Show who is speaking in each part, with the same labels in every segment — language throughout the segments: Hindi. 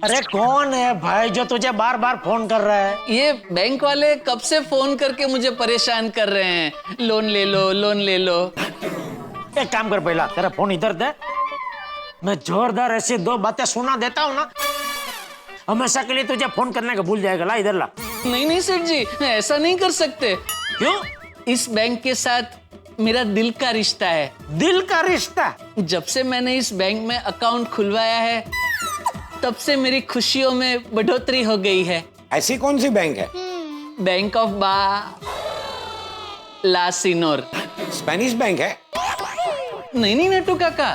Speaker 1: अरे कौन है भाई जो तुझे बार बार फोन कर रहा है?
Speaker 2: ये बैंक वाले कब से फोन करके मुझे परेशान कर रहे हैं, लोन ले लो लोन ले लो।
Speaker 1: एक काम कर, पहला तेरा फोन इधर दे, मैं जोरदार ऐसी दो बातें सुना देता हूँ ना, हमेशा के लिए तुझे फोन करने का भूल जाएगा। ला इधर ला।
Speaker 2: नहीं नहीं सेठ जी, ऐसा नहीं कर सकते।
Speaker 1: क्यों?
Speaker 2: इस बैंक के साथ मेरा दिल का रिश्ता है।
Speaker 1: दिल का रिश्ता?
Speaker 2: जब से मैंने इस बैंक में अकाउंट खुलवाया है तब से मेरी खुशियों में बढ़ोतरी हो गई है।
Speaker 3: ऐसी कौन सी बैंक है?
Speaker 2: बैंक ऑफ ला सिनोर।
Speaker 3: स्पेनिश बैंक है?
Speaker 2: नहीं नहीं नटू काका,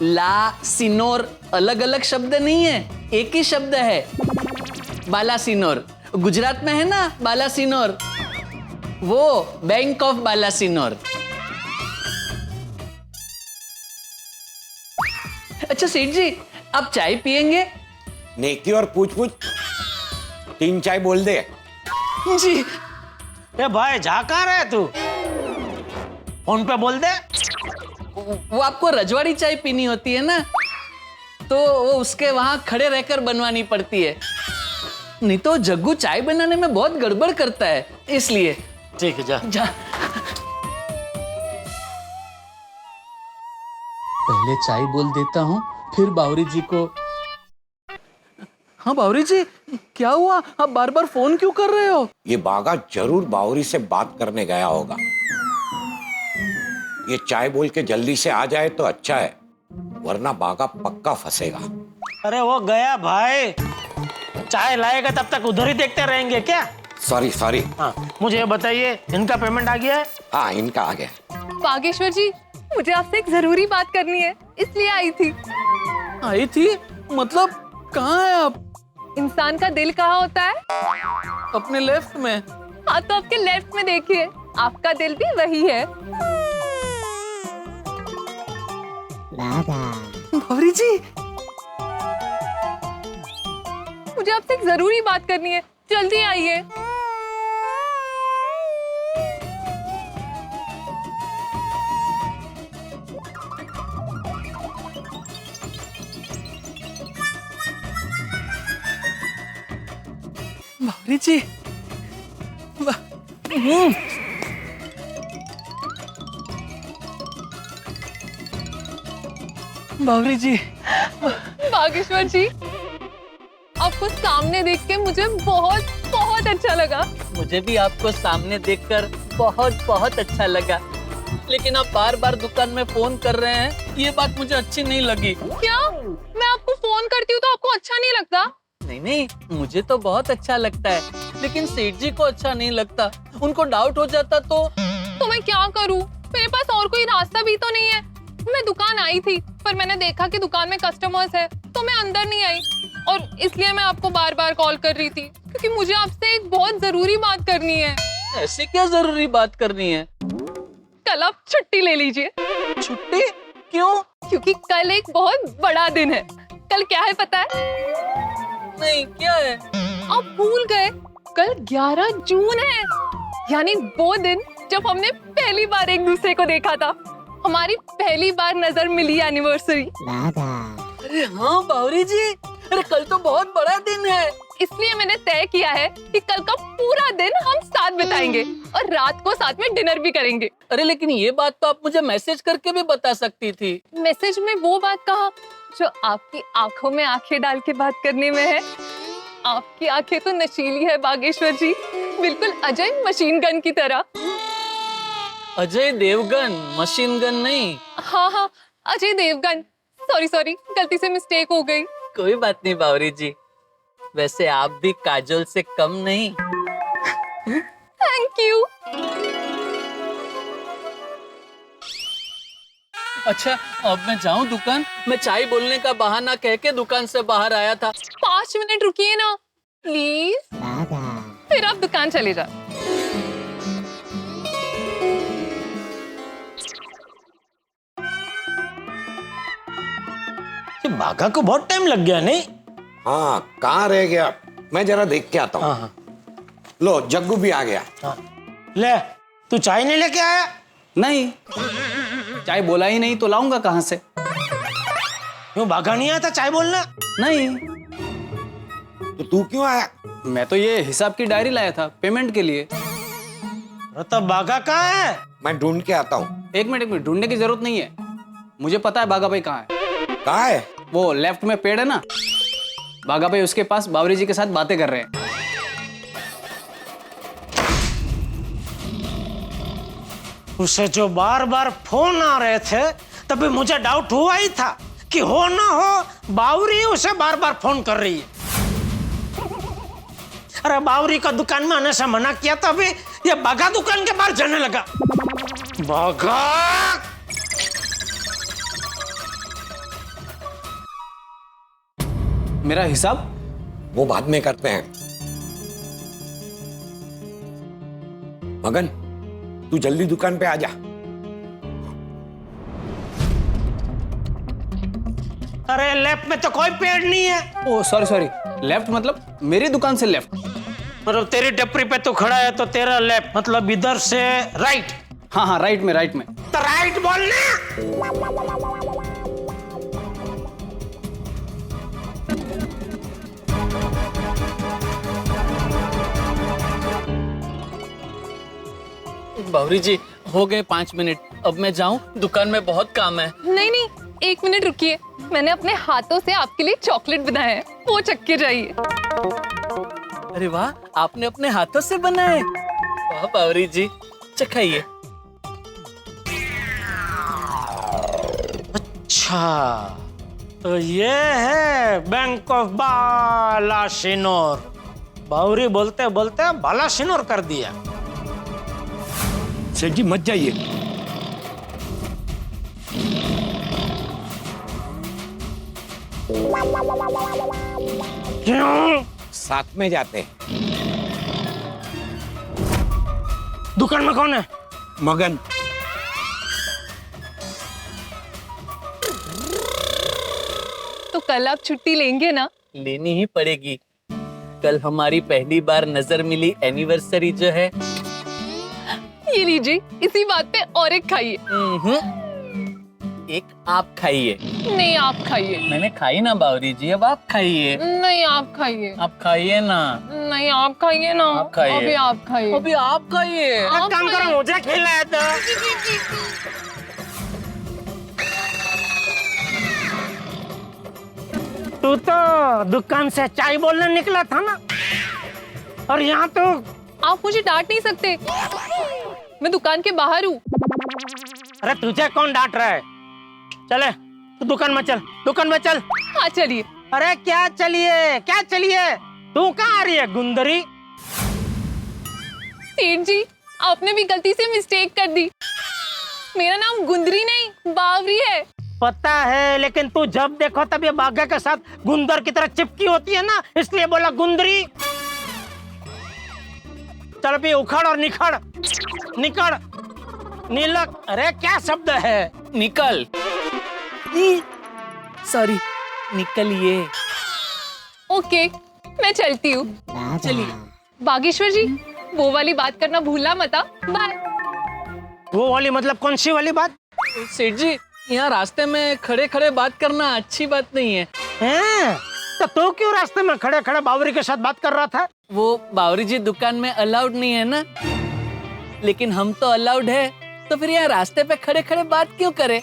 Speaker 2: ला सिनोर अलग अलग शब्द नहीं है, एक ही शब्द है, बाला सिनोर। गुजरात में है ना बाला सिनोर, वो बैंक ऑफ बाला सिनोर। अच्छा सेठ जी, आप चाय पियेंगे?
Speaker 3: नेकी और पूछ पूछ 3 चाय बोल दे।
Speaker 2: जी।
Speaker 1: ए भाई जा कहाँ रहे तू? फोन पे बोल दे।
Speaker 2: वो आपको रजवाड़ी चाय पीनी होती है ना, तो वो उसके वहां खड़े रहकर बनवानी पड़ती है, नहीं तो जग्गू चाय बनाने में बहुत गड़बड़ करता है, इसलिए।
Speaker 1: ठीक है जा
Speaker 2: जा। पहले चाय बोल देता हूँ, फिर बावरी जी को। हाँ बावरी जी, क्या हुआ? आप बार बार फोन क्यों कर रहे हो?
Speaker 3: ये बागा जरूर बावरी से बात करने गया होगा। ये चाय बोल के जल्दी से आ जाए तो अच्छा है, वरना बागा पक्का फंसेगा।
Speaker 1: अरे वो गया भाई, चाय लाएगा तब तक उधर ही देखते रहेंगे क्या?
Speaker 3: Sorry sorry.
Speaker 1: हाँ मुझे ये बताइए, इनका पेमेंट आ गया है?
Speaker 3: हाँ इनका आ गया।
Speaker 4: बागेश्वर जी, मुझे आपसे एक जरूरी बात करनी है, इसलिए आई थी।
Speaker 2: आई थी? मतलब कहाँ है आप?
Speaker 4: इंसान का दिल कहाँ होता है?
Speaker 2: अपने लेफ्ट में।
Speaker 4: हाँ तो आपके लेफ्ट में देखिए, आपका दिल भी वही है।
Speaker 2: बावरी जी,
Speaker 4: मुझे आपसे एक जरूरी बात करनी है, जल्दी आइए।
Speaker 2: बावरी जी, बावरी जी।
Speaker 4: बागेश्वर जी, आपको सामने देख के मुझे बहुत बहुत अच्छा लगा।
Speaker 2: मुझे भी आपको सामने देखकर बहुत बहुत अच्छा लगा, लेकिन आप बार बार दुकान में फोन कर रहे हैं, ये बात मुझे अच्छी नहीं लगी।
Speaker 4: क्या मैं आपको फोन करती हूँ तो आपको अच्छा नहीं लगता?
Speaker 2: नहीं नहीं, मुझे तो बहुत अच्छा लगता है, लेकिन सेठ जी को अच्छा नहीं लगता। उनको डाउट हो जाता तो
Speaker 4: मैं क्या करूँ? मेरे पास और कोई रास्ता भी तो नहीं है। मैं दुकान आई थी, पर मैंने देखा कि दुकान में कस्टमर्स है, तो मैं अंदर नहीं आई, और इसलिए मैं आपको बार बार कॉल कर रही थी, क्योंकि मुझे आपसे एक बहुत जरूरी बात करनी है।
Speaker 2: ऐसी क्या जरूरी बात करनी है?
Speaker 4: कल आप छुट्टी ले लीजिए।
Speaker 2: छुट्टी? क्यों?
Speaker 4: क्योंकि कल एक बहुत बड़ा दिन है। कल क्या है पता है?
Speaker 2: नहीं, क्या है?
Speaker 4: आप भूल गए, कल 11 जून है, यानी वो दिन जब हमने पहली बार एक दूसरे को देखा था, हमारी पहली बार नजर मिली एनिवर्सरी।
Speaker 2: अरे हाँ बावरी जी, अरे कल तो बहुत बड़ा दिन है।
Speaker 4: इसलिए मैंने तय किया है कि कल का पूरा दिन हम साथ बिताएंगे और रात को साथ में डिनर भी करेंगे।
Speaker 2: अरे लेकिन ये बात तो आप मुझे मैसेज करके भी बता सकती थी।
Speaker 4: मैसेज में वो बात कहा जो आपकी आंखों में आंखें डाल के बात करने में है। आपकी आंखें तो नशीली है बागेश्वर जी, बिल्कुल अजय मशीन गन की तरह।
Speaker 2: अजय देवगन, मशीन गन नहीं।
Speaker 4: हाँ हाँ, अजय देवगन। सॉरी, गलती से मिस्टेक हो गई।
Speaker 2: कोई बात नहीं बावरी जी, वैसे आप भी काजोल से कम नहीं।
Speaker 4: Thank you.
Speaker 2: अच्छा अब मैं जाऊं दुकान? मैं चाय बोलने का बहाना कह के दुकान से बाहर आया था।
Speaker 4: 5 मिनट रुकिए ना प्लीज, फिर आप दुकान चले जाओ।
Speaker 1: बागा को बहुत टाइम लग गया नहीं?
Speaker 3: हाँ कहाँ रह गया, मैं जरा देख के आता हूँ।
Speaker 1: हाँ।
Speaker 3: लो जग्गू भी आ गया।
Speaker 1: हाँ। ले तू चाय नहीं लेके आया?
Speaker 5: नहीं, चाय बोला ही नहीं तो लाऊंगा कहाँ से?
Speaker 1: क्यों बागा नहीं आया था चाय बोलना?
Speaker 5: नहीं,
Speaker 3: तो तू क्यों आया?
Speaker 5: मैं तो ये हिसाब की डायरी लाया था पेमेंट के लिए।
Speaker 1: अरे तो बागा कहाँ है?
Speaker 3: मैं ढूंढ के आता हूँ।
Speaker 5: एक मिनट ढूंढने की जरूरत नहीं है, मुझे पता है बागा भाई कहाँ है।
Speaker 3: कहाँ है?
Speaker 5: वो लेफ्ट में पेड़ है ना, बागा भाई उसके पास बावरी जी के साथ बातें कर रहे हैं।
Speaker 1: उसे जो बार बार फोन आ रहे थे तभी मुझे डाउट हुआ ही था कि हो ना हो बावरी उसे बार बार फोन कर रही है। अरे बावरी का दुकान में आने से मना किया था, अभी ये बागा दुकान के बाहर जाने लगा। बागा
Speaker 5: मेरा हिसाब
Speaker 3: वो बाद में करते हैं। मगन, तू जल्दी दुकान पे आ जा।
Speaker 1: अरे लेफ्ट में तो कोई पेड़ नहीं है।
Speaker 5: ओ सॉरी, लेफ्ट मतलब मेरी दुकान से लेफ्ट।
Speaker 1: मतलब तेरी टपरी पे तो खड़ा है तो तेरा लेफ्ट मतलब इधर से राइट।
Speaker 5: हाँ राइट में।
Speaker 1: तो राइट बोलना।
Speaker 2: बावरी जी हो गए 5 मिनट, अब मैं जाऊं? दुकान में बहुत काम है।
Speaker 4: नहीं नहीं, 1 मिनट रुकिए, मैंने अपने हाथों से आपके लिए चॉकलेट बनाया है, वो चख के जाइए।
Speaker 2: अरे वाह, आपने अपने हाथों से बनाए? वाह बावरी जी, चखाइए।
Speaker 1: अच्छा तो ये है बैंक ऑफ बालासिनोर। बावरी बोलते बोलते बालासिनोर कर दिया।
Speaker 3: सेठ जी मत जाइए।
Speaker 1: क्यों?
Speaker 3: साथ में जाते हैं।
Speaker 1: दुकान में कौन है?
Speaker 3: मगन,
Speaker 4: तो कल आप छुट्टी लेंगे ना?
Speaker 2: लेनी ही पड़ेगी। कल हमारी पहली बार नजर मिली एनिवर्सरी जो है।
Speaker 4: ये लीजिए, इसी बात पे और एक खाइए।
Speaker 2: एक आप खाइए।
Speaker 4: नहीं आप खाइए।
Speaker 2: मैंने खाई ना बावरी जी, अब आप खाइए।
Speaker 4: नहीं आप खाइए।
Speaker 2: आप खाइए ना।
Speaker 4: नहीं आप खाइए ना।
Speaker 2: आप खाइए।
Speaker 4: अभी आप खाइए।
Speaker 2: अभी आप खाइए।
Speaker 1: एक काम करो, मुझे खिलाए तो। तू तो दुकान से चाय बोलने निकला था ना, और यहाँ तो।
Speaker 4: आप मुझे डांट नहीं सकते, मैं दुकान के बाहर हूँ।
Speaker 1: अरे तुझे कौन डांट रहा है? चले तू दुकान में चल, दुकान में चल।
Speaker 4: हाँ चलिए।
Speaker 1: अरे क्या चलिए, क्या चलिए? तू कहाँ आ रही है गुंदरी?
Speaker 4: सेठ जी, आपने भी गलती से मिस्टेक कर दी। मेरा नाम गुंदरी नहीं बावरी है।
Speaker 1: पता है, लेकिन तू जब देखो तब ये बाघा के साथ गुंदर की तरह चिपकी होती है ना, इसलिए बोला गुंदरी। चल भी उखड़ और निखड़, निकड़, नीलक। अरे क्या शब्द है?
Speaker 2: निकल। सॉरी, निकलिए।
Speaker 4: ओके, मैं चलती हूँ।
Speaker 2: चलिए।
Speaker 4: बागेश्वर जी, वो वाली बात करना भूलना मत। बाय।
Speaker 1: वो वाली मतलब कौन सी वाली बात?
Speaker 2: सेठ जी, यहाँ रास्ते में खड़े खड़े बात करना अच्छी बात नहीं है।
Speaker 1: हैं? तो तू क्यों रास्ते में खड़े खड़े बावरी के साथ बात कर रहा था?
Speaker 2: वो बावरी जी दुकान में अलाउड नहीं है ना, लेकिन हम तो अलाउड है, तो फिर यहाँ रास्ते पे खड़े खड़े बात क्यों करें?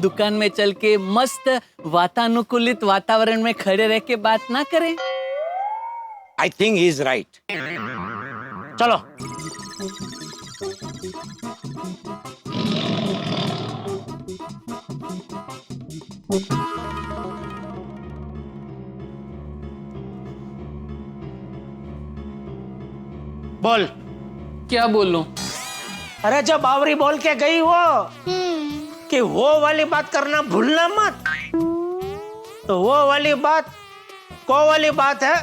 Speaker 2: दुकान में चल के मस्त वातानुकूलित वातावरण में खड़े रह के बात ना करें?
Speaker 3: I think he is right.
Speaker 1: चलो। बोल।
Speaker 2: क्या बोलूं?
Speaker 1: अरे जब बावरी बोल के गई वो कि वो वाली बात करना भूलना मत, तो वो वाली बात को वाली बात है?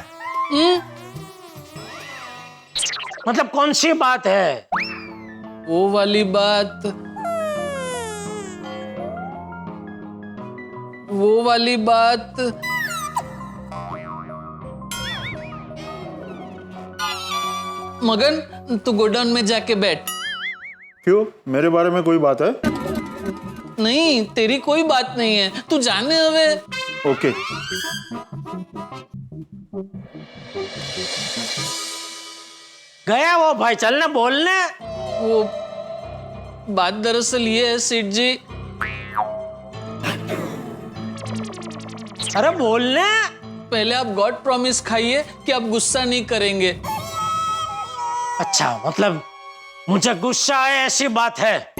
Speaker 1: मतलब कौन सी बात है?
Speaker 2: वो वाली बात, वो वाली बात। मगन, तू गोडाउन में जाके बैठ।
Speaker 6: क्यों, मेरे बारे में कोई बात है?
Speaker 2: नहीं, तेरी कोई बात नहीं है, तू जाने हवे।
Speaker 6: ओके।
Speaker 1: गया वो भाई, चलने बोलने।
Speaker 2: वो बात दरअसल ये है सेठ जी,
Speaker 1: अरे बोलने।
Speaker 2: पहले आप गॉड प्रॉमिस खाइए कि आप गुस्सा नहीं करेंगे।
Speaker 1: अच्छा, मतलब मुझे गुस्सा है ऐसी बात है?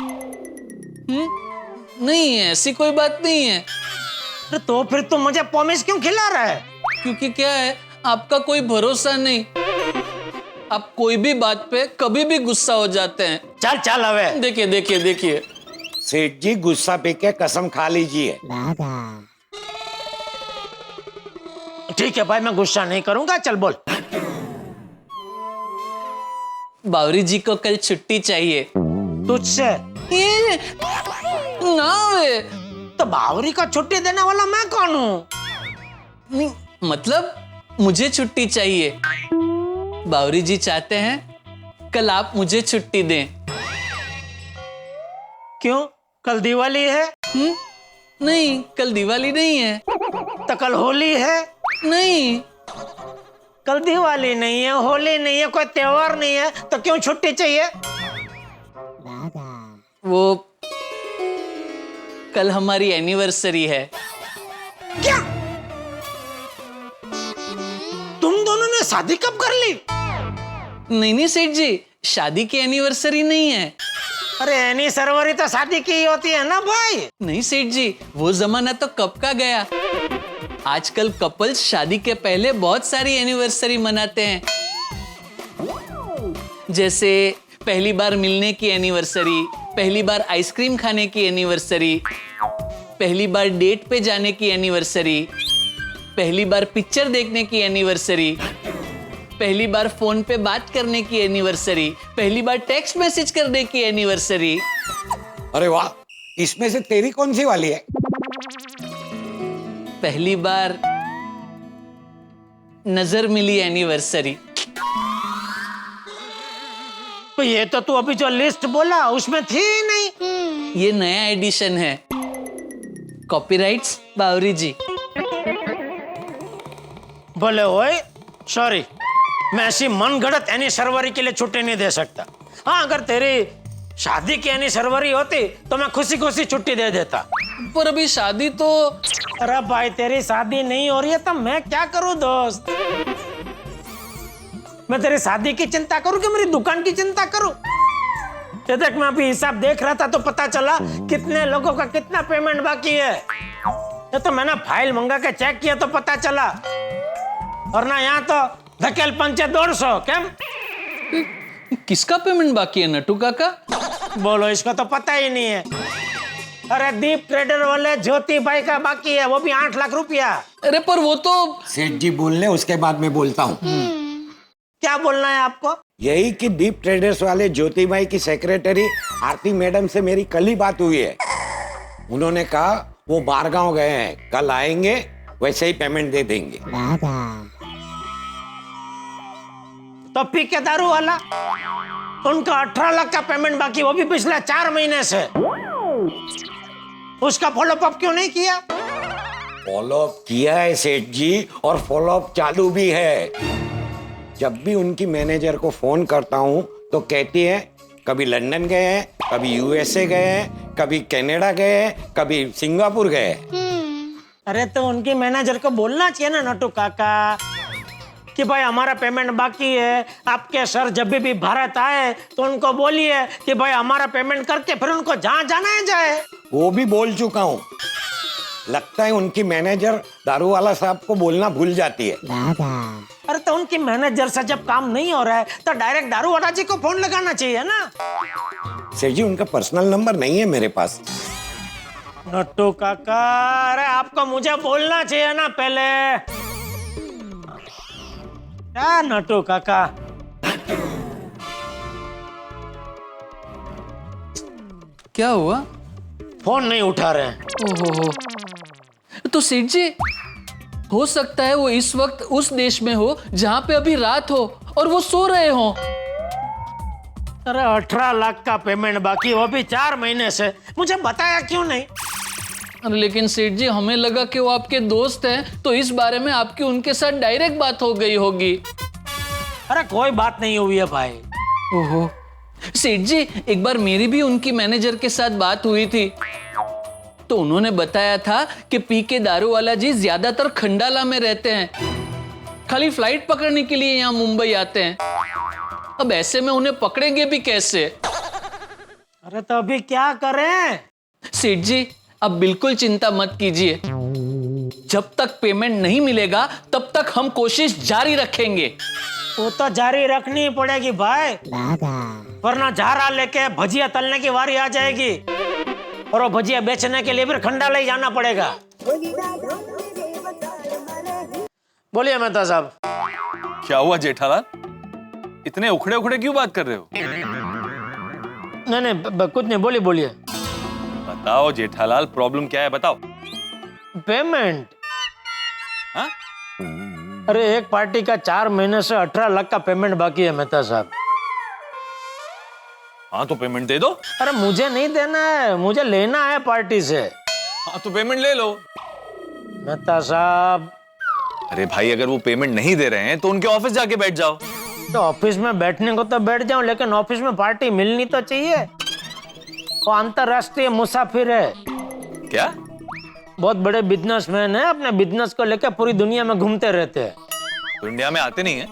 Speaker 2: नहीं है, ऐसी कोई बात नहीं है।
Speaker 1: अरे तो फिर तुम मुझे प्रॉमिस क्यों खिला रहा है?
Speaker 2: क्योंकि क्या है, आपका कोई भरोसा नहीं, आप कोई भी बात पे कभी भी गुस्सा हो जाते हैं।
Speaker 1: चल चल हवे।
Speaker 2: देखिए देखिए देखिए,
Speaker 3: सेठ जी गुस्सा पी के कसम खा लीजिए।
Speaker 1: ठीक है भाई, मैं गुस्सा नहीं करूंगा, चल बोल।
Speaker 2: बावरी जी को कल छुट्टी चाहिए।
Speaker 1: तुझसे?
Speaker 2: ये ना वे,
Speaker 1: तो बावरी का छुट्टी देने वाला मैं कौन हूँ?
Speaker 2: नहीं मतलब मुझे छुट्टी चाहिए। बावरी जी चाहते हैं कल आप मुझे छुट्टी दें।
Speaker 1: क्यों, कल दिवाली है?
Speaker 2: नहीं, कल दिवाली नहीं है।
Speaker 1: तो कल होली है?
Speaker 2: नहीं,
Speaker 1: कल दिवाली नहीं है, होली नहीं है, कोई त्योहार नहीं है, तो क्यों छुट्टी चाहिए?
Speaker 2: वो कल हमारी एनिवर्सरी है।
Speaker 1: क्या तुम दोनों ने शादी कब कर ली?
Speaker 2: नहीं सेठ जी, शादी की एनिवर्सरी नहीं है।
Speaker 1: अरे एनिवर्सरी तो शादी की ही होती है ना भाई।
Speaker 2: नहीं सेठ जी, वो जमाना तो कब का गया। आजकल कपल्स शादी के पहले बहुत सारी एनिवर्सरी मनाते हैं, जैसे पहली बार मिलने की एनिवर्सरी, पहली बार आइसक्रीम खाने की एनिवर्सरी, पहली बार डेट पे जाने की एनिवर्सरी, पहली बार पिक्चर देखने की एनिवर्सरी, पहली बार फोन पे बात करने की एनिवर्सरी, पहली बार टेक्स्ट मैसेज करने की एनिवर्सरी।
Speaker 3: अरे वाह, इसमें से तेरी कौन सी वाली है?
Speaker 2: पहली बार नजर मिली एनिवर्सरी।
Speaker 1: तो ये तो तू अभी जो लिस्ट बोला उसमें थी ही नहीं।
Speaker 2: ये नया एडिशन है, कॉपीराइट्स बावरी जी।
Speaker 1: बोले ओए सॉरी, मैं ऐसी मनगढ़ंत एनिवर्सरी के लिए छुट्टी नहीं दे सकता। हाँ, अगर तेरी शादी की एनिवर्सरी होती तो मैं खुशी खुशी छुट्टी दे देता।
Speaker 2: पर अभी शादी तो।
Speaker 1: अरे भाई, तेरी शादी नहीं हो रही है तो मैं क्या करूं दोस्त? मैं तेरी शादी की चिंता करूं कि मेरी दुकान की चिंता करूं? ये देख, मैं अभी हिसाब देख रहा था तो पता चला कितने लोगों का कितना पेमेंट बाकी है। ये तो मैंने फाइल मंगा के चेक किया तो पता चला, और ना यहाँ तो धकेल पंचे 150। क्या
Speaker 2: किसका पेमेंट बाकी है नटू काका?
Speaker 1: बोलो, इसको तो पता ही नहीं है। अरे दीप ट्रेडर वाले ज्योति भाई का बाकी है, वो भी 8 लाख रुपया।
Speaker 2: अरे पर वो तो।
Speaker 3: सेठ जी बोलने, उसके बाद मैं बोलता हूँ।
Speaker 1: क्या बोलना है आपको?
Speaker 3: यही कि दीप ट्रेडर्स वाले ज्योति भाई की सेक्रेटरी आरती मैडम से मेरी कल ही बात हुई है। उन्होंने कहा वो बारगांव गए हैं, कल आएंगे, वैसे ही पेमेंट दे देंगे।
Speaker 1: तो पी के दारू वाला, उनका 18 लाख का पेमेंट बाकी, वो भी पिछले 4 महीने से। उसका फॉलोअप क्यों नहीं किया?
Speaker 3: फॉलोअप किया है सेठ जी, और फॉलोअप चालू भी है। जब भी उनकी मैनेजर को फोन करता हूँ तो कहती है कभी लंदन गए हैं, कभी यूएसए गए हैं, कभी कनाडा गए हैं, कभी सिंगापुर गए हैं।
Speaker 1: अरे तो उनकी मैनेजर को बोलना चाहिए ना नटू काका कि भाई हमारा पेमेंट बाकी है। आपके सर जब भी भारत आए तो उनको बोलिए कि भाई हमारा पेमेंट करके फिर उनको जहाँ जाना है जाए।
Speaker 3: वो भी बोल चुका हूँ। लगता है उनकी मैनेजर दारू वाला साहब को बोलना भूल जाती है।
Speaker 1: अरे तो उनकी मैनेजर से जब काम नहीं हो रहा है तो डायरेक्ट दारू वाला जी को फोन लगाना चाहिए ना।
Speaker 3: सेठ जी, उनका पर्सनल नंबर नहीं है मेरे पास।
Speaker 1: नट्टू काका, अरे आपको मुझे बोलना चाहिए ना पहले। क्या नट्टू काका?
Speaker 2: क्या हुआ?
Speaker 1: फोन नहीं उठा रहे हैं।
Speaker 2: ओहो, तो सेठ जी, हो सकता है वो इस वक्त उस देश में हो जहां पे अभी रात हो और वो सो रहे हो।
Speaker 1: अरे 18 लाख का पेमेंट बाकी, वो भी 4 महीने से। मुझे बताया क्यों नहीं?
Speaker 2: अरे लेकिन सेठ जी, हमें लगा कि वो आपके दोस्त हैं, तो इस बारे में आपकी उनके साथ डायरेक्ट बात हो गई होगी।
Speaker 1: अरे कोई बात नहीं हुई है भाई।
Speaker 2: ओहो सेठ जी, एक बार मेरी भी उनकी मैनेजर के साथ बात हुई थी, तो उन्होंने बताया था कि पी के दारू वाला जी ज्यादातर खंडाला में रहते हैं, खाली फ्लाइट पकड़ने के लिए यहाँ मुंबई आते हैं। अब ऐसे में उन्हें पकड़ेंगे भी कैसे?
Speaker 1: अरे तो अभी क्या करें?
Speaker 2: सेठ जी अब बिल्कुल चिंता मत कीजिए, जब तक पेमेंट नहीं मिलेगा तब तक हम कोशिश जारी रखेंगे।
Speaker 1: वो तो जारी रखनी पड़ेगी भाई, वरना झारा लेके भजिया तलने की बारी आ जाएगी और वो भजिया बेचने के लिए फिर खंडाला ही जाना पड़ेगा। बोलिए मेहता साहब।
Speaker 7: क्या हुआ जेठालाल, इतने उखड़े उखड़े क्यों बात कर रहे हो?
Speaker 1: नहीं कुछ नहीं, बोलिए बोलिए।
Speaker 7: बताओ जेठालाल, प्रॉब्लम क्या है बताओ।
Speaker 1: पेमेंट।
Speaker 7: हाँ?
Speaker 1: अरे एक पार्टी का 4 महीने से 18 लाख का पेमेंट बाकी है मेहता साहब।
Speaker 7: हाँ तो पेमेंट दे दो।
Speaker 1: अरे मुझे नहीं देना है, मुझे लेना है पार्टी से।
Speaker 7: हाँ तो पेमेंट ले लो।
Speaker 1: मेहता साहब।
Speaker 7: अरे भाई अगर वो पेमेंट नहीं दे रहे हैं तो उनके ऑफिस जाके बैठ जाओ।
Speaker 1: तो ऑफिस में बैठने को तो बैठ जाऊं, लेकिन ऑफिस में पार्टी मिलनी तो चाहिए। वो अंतरराष्ट्रीय मुसाफिर है,
Speaker 7: क्या?
Speaker 1: बहुत बड़े बिजनेसमैन है, अपने बिजनेस को लेकर पूरी दुनिया में घूमते रहते हैं।
Speaker 7: तो इंडिया में आते नहीं है?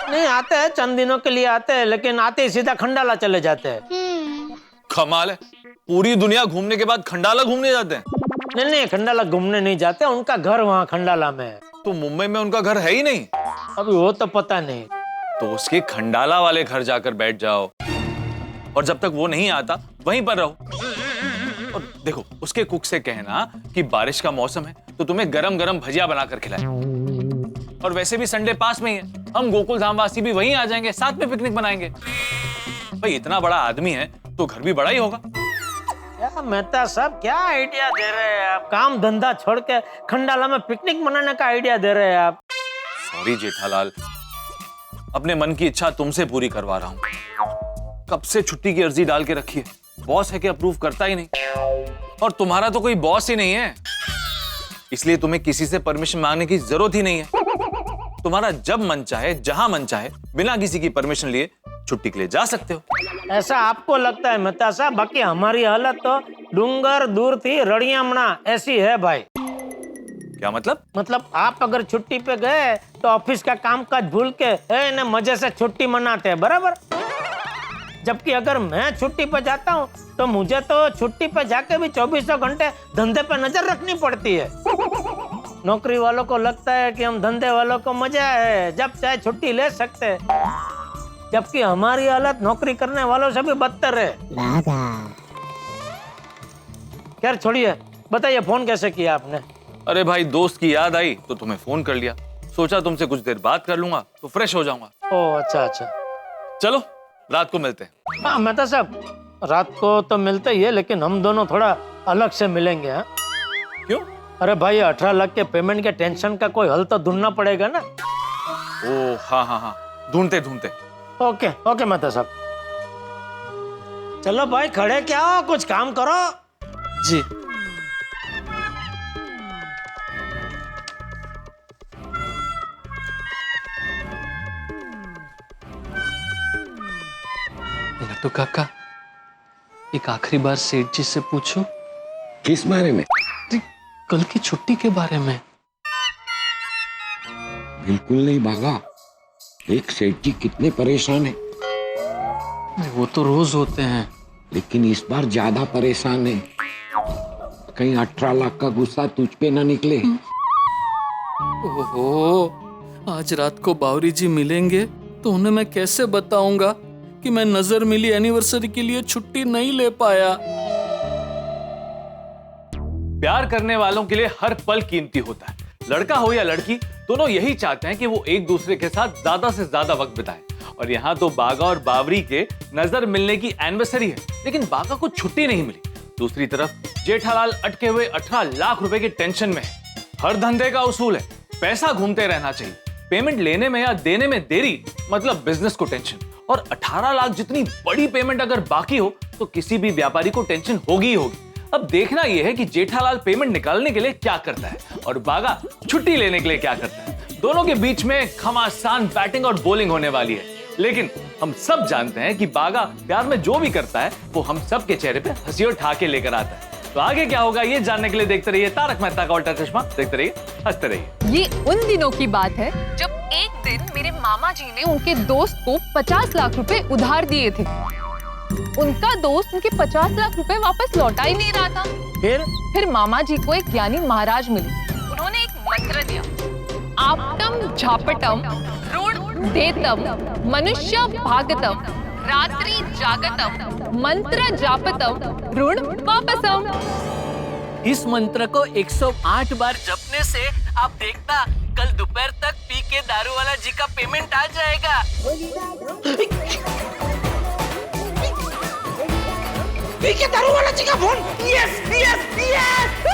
Speaker 1: नहीं आते हैं, चंद दिनों के लिए आते हैं, लेकिन आते ही सीधा खंडाला चले जाते हैं।
Speaker 7: कमाल है, पूरी दुनिया घूमने के बाद खंडाला घूमने जाते हैं?
Speaker 1: नहीं खंडाला घूमने नहीं जाते, उनका घर वहाँ खंडाला में है।
Speaker 7: तो मुंबई में उनका घर है ही नहीं?
Speaker 1: अभी वो तो पता नहीं।
Speaker 7: तो उसके खंडाला वाले घर जाकर बैठ जाओ और जब तक वो नहीं आता वहीं पर रहो। और देखो उसके कुक से कहना कि बारिश का मौसम है तो तुम्हें गरम गरम भजिया बनाकर खिलाए। और वैसे भी संडे पास में ही है, हम गोकुल धाम वासी भी वहीं आ जाएंगे, साथ में पिकनिक मनाएंगे। भाई इतना बड़ा आदमी है तो घर भी बड़ा ही होगा।
Speaker 1: क्या मेहता साहब क्या आइडिया दे रहे हैं आप? काम धंधा छोड़ के खंडाला में पिकनिक मनाने का आइडिया दे रहे हैं आप।
Speaker 7: सॉरी जेठालाल, अपने मन की इच्छा तुमसे पूरी करवा रहा हूं। कब से छुट्टी की अर्जी डाल के रखी है, बॉस है कि अप्रूव करता ही नहीं। और तुम्हारा तो कोई बॉस ही नहीं है, इसलिए तुम्हें किसी से परमिशन मांगने की जरूरत ही नहीं है। तुम्हारा जब मन चाहे, जहां मन चाहे, बिना किसी की परमिशन लिए छुट्टी के लिए जा सकते हो।
Speaker 1: ऐसा आपको लगता है मेहता साहब, बाकी हमारी हालत तो डूंगर दूर थी रड़ियामणा ऐसी है भाई।
Speaker 7: क्या मतलब?
Speaker 1: मतलब आप अगर छुट्टी पे गए तो ऑफिस का कामकाज भूल के मजे से छुट्टी मनाते हैं, बराबर। जबकि अगर मैं छुट्टी पे जाता हूँ तो मुझे तो छुट्टी पे जाके भी 24 घंटे धंधे पे नजर रखनी पड़ती है। नौकरी वालों को लगता है कि हम धंधे वालों को मजा है, जब चाहे छुट्टी ले सकते हैं, जबकि हमारी हालत नौकरी करने वालों से भी बदतर है। खैर छोड़िए, बताइए फोन कैसे किया आपने?
Speaker 7: अरे भाई दोस्त की याद आई तो तुम्हें फोन कर लिया, सोचा तुमसे कुछ देर बात कर लूंगा तो फ्रेश हो जाऊंगा।
Speaker 1: ओह अच्छा।
Speaker 7: चलो रात को मिलते हैं।
Speaker 1: हाँ मेहता साहब, रात को तो मिलते ही है, लेकिन हम दोनों थोड़ा अलग से मिलेंगे। हाँ?
Speaker 7: क्यों?
Speaker 1: अरे भाई 18 लाख के पेमेंट के टेंशन का कोई हल तो ढूंढना पड़ेगा ना।
Speaker 7: ओ हाँ, ढूंढते।
Speaker 1: ओके मेहता साहब। चलो भाई खड़े क्या हो, कुछ काम करो।
Speaker 2: जी लट्टू काका, एक आखिरी बार सेठ जी से पूछो।
Speaker 3: किस बारे में?
Speaker 2: कल की छुट्टी के बारे में।
Speaker 3: बिल्कुल नहीं भागा, एक सेठ जी कितने परेशान है।
Speaker 2: वो तो रोज होते हैं,
Speaker 3: लेकिन इस बार ज्यादा परेशान है। कहीं 18 लाख का गुस्सा तुझ पे ना निकले।
Speaker 2: ओहो, आज रात को बावरी जी मिलेंगे तो उन्हें मैं कैसे बताऊंगा कि मैं नजर मिली एनिवर्सरी के लिए छुट्टी नहीं ले पाया।
Speaker 7: प्यार करने वालों के लिए हर पल कीमती होता है। लड़का हो या लड़की, दोनों यही चाहते हैं कि वो एक दूसरे के साथ ज्यादा से ज्यादा वक्त बिताएं। और यहाँ तो बागा और बावरी के नजर मिलने की एनिवर्सरी है, लेकिन बागा को छुट्टी नहीं मिली। दूसरी तरफ जेठालाल अटके हुए 18 लाख रुपए की टेंशन में है। हर धंधे का उसूल है, पैसा घूमते रहना चाहिए। पेमेंट लेने में या देने में देरी मतलब बिजनेस को टेंशन। और 18 लाख जितनी बड़ी पेमेंट अगर बाकी हो तो किसी भी व्यापारी को टेंशन होगी ही होगी। अब देखना यह है कि जेठालाल पेमेंट निकालने के लिए क्या करता है और बागा छुट्टी लेने के लिए क्या करता है। दोनों के बीच में घमासान बैटिंग और बॉलिंग होने वाली है। लेकिन हम सब जानते हैं कि बागा प्यार में जो भी करता है वो हम सब के चेहरे पे हंसी और ठहाके लेकर आता है। तो आगे क्या होगा ये जानने के लिए देखते रहिए तारक मेहता का उल्टा चश्मा। देखते रहिए, हंसते रहिए।
Speaker 4: ये उन दिनों की बात है जब एक दिन मेरे मामा जी ने उनके दोस्त को 50 लाख रुपए उधार दिए थे। उनका दोस्त उनके 50 लाख रुपए वापस लौटा ही नहीं रहा था। फिर मामा जी को एक ज्ञानी महाराज मिले। उन्होंने एक मंत्र दिया, आपटम झापटम ऋण देतम मनुष्य भागतम रात्रि जागतम मंत्र जापतम ऋण वापसम।
Speaker 2: इस मंत्र को 108 बार जपने से आप देखना कल दोपहर तक पी के दारू वाला जी का पेमेंट आ जाएगा।
Speaker 1: दारू वाला जी का फोन। Yes yes yes.